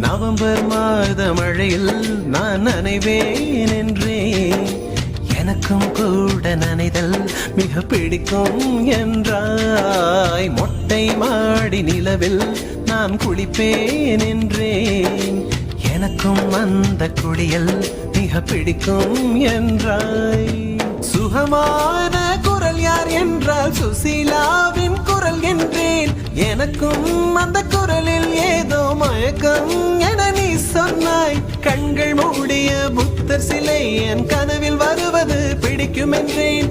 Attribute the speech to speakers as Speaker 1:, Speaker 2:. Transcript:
Speaker 1: November மாத மழையில் நான் நனைவேன் என்றேன். எனக்கும் கூட நனைதல் மிக பிடிக்கும் என்றாய். மொட்டை மாடி நிலவில் நான் குளிப்பேன் என்றேன். எனக்கும் அந்த குளியல் மிக பிடிக்கும் என்றாய். சுகமான குரல் யார் என்றால் சுசீலாவின் குரல் என்றேன். எனக்கும் அந்த குரலில் ஏதோ மயக்கம் என நீ சொன்னாய். கண்கள் மூடிய புத்தர் சிலை என் கனவில் வருவது பிடிக்கும் என்றேன்.